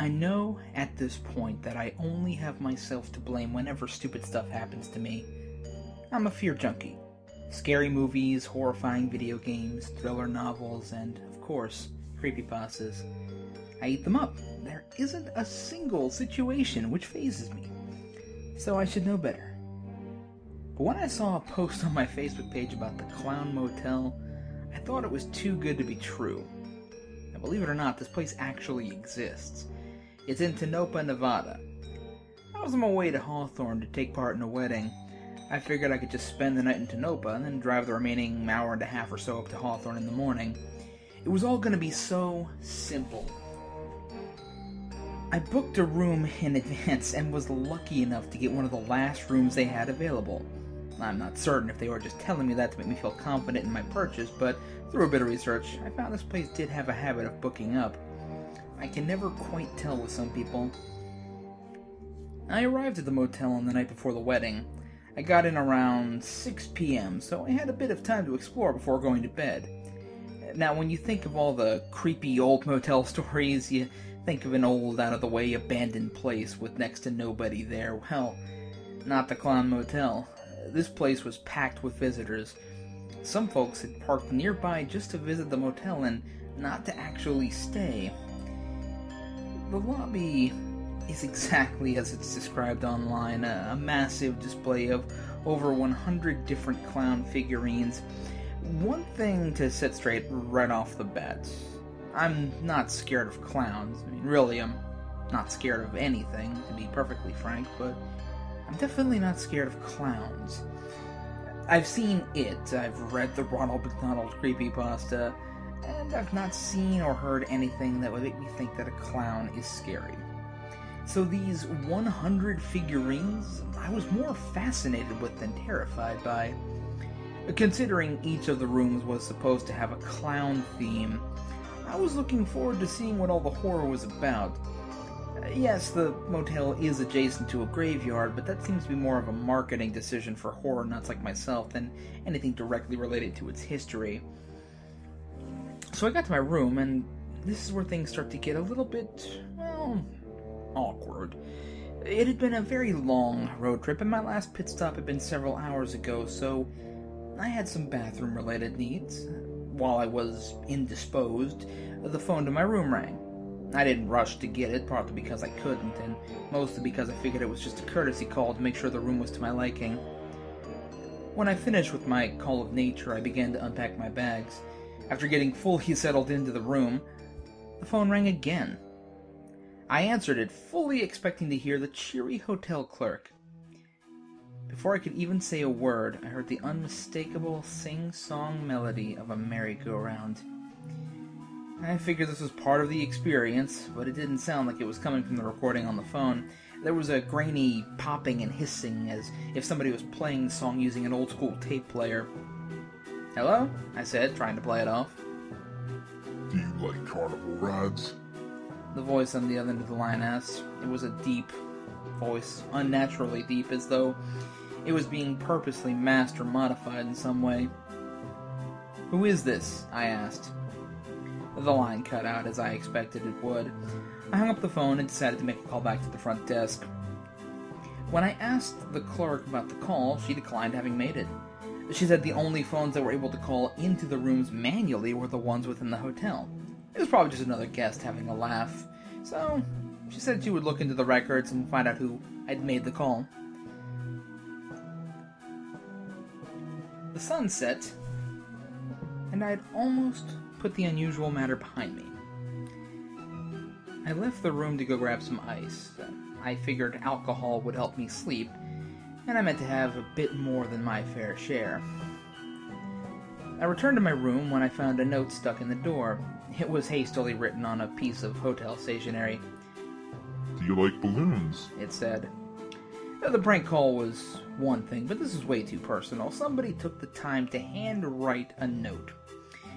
I know at this point that I only have myself to blame whenever stupid stuff happens to me. I'm a fear junkie. Scary movies, horrifying video games, thriller novels, and, of course, creepypastas. I eat them up. There isn't a single situation which phases me. So I should know better. But when I saw a post on my Facebook page about the Clown Motel, I thought it was too good to be true. Now, believe it or not, this place actually exists. It's in Tonopah, Nevada. I was on my way to Hawthorne to take part in a wedding. I figured I could just spend the night in Tonopah and then drive the remaining hour and a half or so up to Hawthorne in the morning. It was all going to be so simple. I booked a room in advance and was lucky enough to get one of the last rooms they had available. I'm not certain if they were just telling me that to make me feel confident in my purchase, but through a bit of research, I found this place did have a habit of booking up. I can never quite tell with some people. I arrived at the motel on the night before the wedding. I got in around 6 p.m., so I had a bit of time to explore before going to bed. Now, when you think of all the creepy old motel stories, you think of an old, out-of-the-way, abandoned place with next to nobody there. Well, not the Clown Motel. This place was packed with visitors. Some folks had parked nearby just to visit the motel and not to actually stay. The lobby is exactly as it's described online, a massive display of over 100 different clown figurines. One thing to set straight right off the bat, I'm not scared of clowns. I mean, really, I'm not scared of anything, to be perfectly frank, but I'm definitely not scared of clowns. I've seen it, I've read the Ronald McDonald creepypasta, and I've not seen or heard anything that would make me think that a clown is scary. So these 100 figurines, I was more fascinated with than terrified by. Considering each of the rooms was supposed to have a clown theme, I was looking forward to seeing what all the horror was about. Yes, the motel is adjacent to a graveyard, but that seems to be more of a marketing decision for horror nuts like myself than anything directly related to its history. So I got to my room, and this is where things start to get a little bit, well, awkward. It had been a very long road trip, and my last pit stop had been several hours ago, so I had some bathroom-related needs. While I was indisposed, the phone to my room rang. I didn't rush to get it, partly because I couldn't, and mostly because I figured it was just a courtesy call to make sure the room was to my liking. When I finished with my call of nature, I began to unpack my bags. After getting fully settled into the room, the phone rang again. I answered it, fully expecting to hear the cheery hotel clerk. Before I could even say a word, I heard the unmistakable sing-song melody of a merry-go-round. I figured this was part of the experience, but it didn't sound like it was coming from the recording on the phone. There was a grainy popping and hissing, as if somebody was playing the song using an old-school tape player. "Hello?" I said, trying to play it off. "Do you like carnival rides?" The voice on the other end of the line asked. It was a deep voice, unnaturally deep, as though it was being purposely masked or modified in some way. "Who is this?" I asked. The line cut out as I expected it would. I hung up the phone and decided to make a call back to the front desk. When I asked the clerk about the call, she declined having made it. She said the only phones that were able to call into the rooms manually were the ones within the hotel. It was probably just another guest having a laugh. So, she said she would look into the records and find out who had made the call. The sun set, and I had almost put the unusual matter behind me. I left the room to go grab some ice. I figured alcohol would help me sleep, and I meant to have a bit more than my fair share. I returned to my room when I found a note stuck in the door. It was hastily written on a piece of hotel stationery. "Do you like balloons?" it said. The prank call was one thing, but this is way too personal. Somebody took the time to handwrite a note.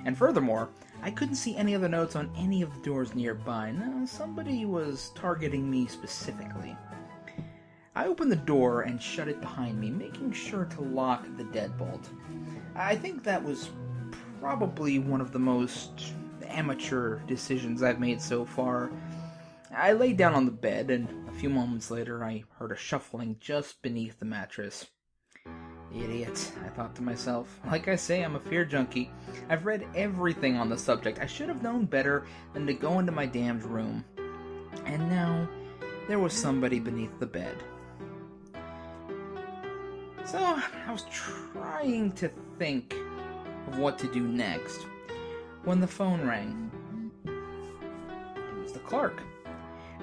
And furthermore, I couldn't see any other notes on any of the doors nearby. No, somebody was targeting me specifically. I opened the door and shut it behind me, making sure to lock the deadbolt. I think that was probably one of the most amateur decisions I've made so far. I lay down on the bed, and a few moments later I heard a shuffling just beneath the mattress. Idiot, I thought to myself. Like I say, I'm a fear junkie. I've read everything on the subject. I should have known better than to go into my damned room. And now, there was somebody beneath the bed. So, I was trying to think of what to do next when the phone rang. It was the clerk.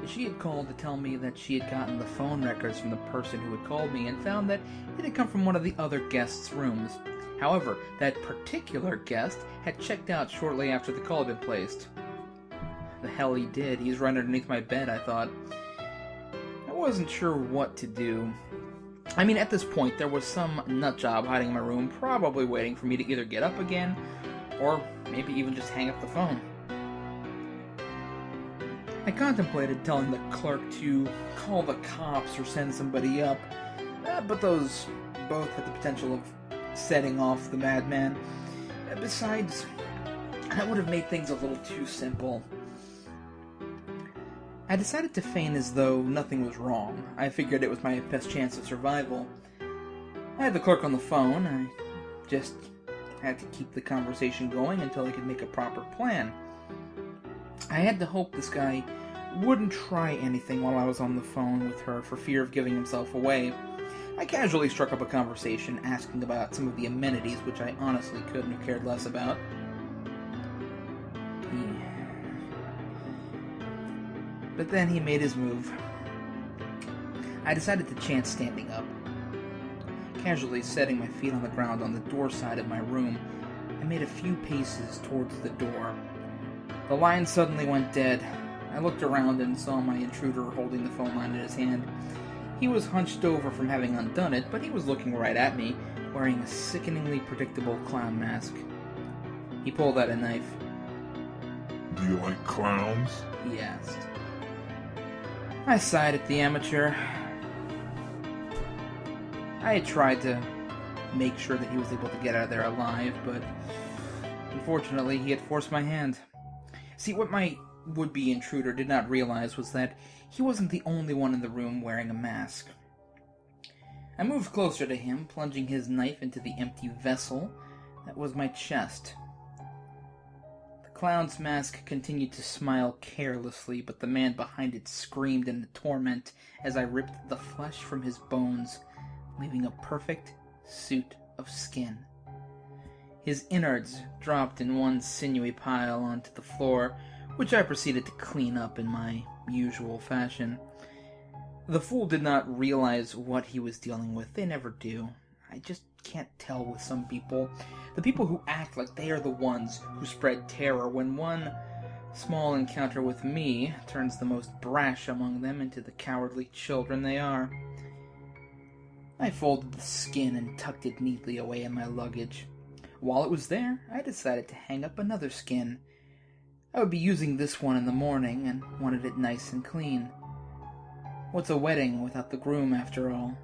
She had called to tell me that she had gotten the phone records from the person who had called me and found that it had come from one of the other guests' rooms. However, that particular guest had checked out shortly after the call had been placed. The hell he did. He's right underneath my bed, I thought. I wasn't sure what to do. I mean, at this point, there was some nutjob hiding in my room, probably waiting for me to either get up again, or maybe even just hang up the phone. I contemplated telling the clerk to call the cops or send somebody up, but those both had the potential of setting off the madman. Besides, that would have made things a little too simple. I decided to feign as though nothing was wrong. I figured it was my best chance of survival. I had the clerk on the phone. I just had to keep the conversation going until I could make a proper plan. I had to hope this guy wouldn't try anything while I was on the phone with her for fear of giving himself away. I casually struck up a conversation asking about some of the amenities which I honestly couldn't have cared less about. But then he made his move. I decided to chance standing up. Casually setting my feet on the ground on the door side of my room, I made a few paces towards the door. The line suddenly went dead. I looked around and saw my intruder holding the phone line in his hand. He was hunched over from having undone it, but he was looking right at me, wearing a sickeningly predictable clown mask. He pulled out a knife. Do you like clowns? He asked. I sighed at the amateur. I had tried to make sure that he was able to get out of there alive, but unfortunately he had forced my hand. See, what my would-be intruder did not realize was that he wasn't the only one in the room wearing a mask. I moved closer to him, plunging his knife into the empty vessel that was my chest. The clown's mask continued to smile carelessly, but the man behind it screamed in torment as I ripped the flesh from his bones, leaving a perfect suit of skin. His innards dropped in one sinewy pile onto the floor, which I proceeded to clean up in my usual fashion. The fool did not realize what he was dealing with. They never do. I just can't tell with some people. The people who act like they are the ones who spread terror when one small encounter with me turns the most brash among them into the cowardly children they are. I folded the skin and tucked it neatly away in my luggage. While it was there, I decided to hang up another skin. I would be using this one in the morning and wanted it nice and clean. What's a wedding without the groom, after all?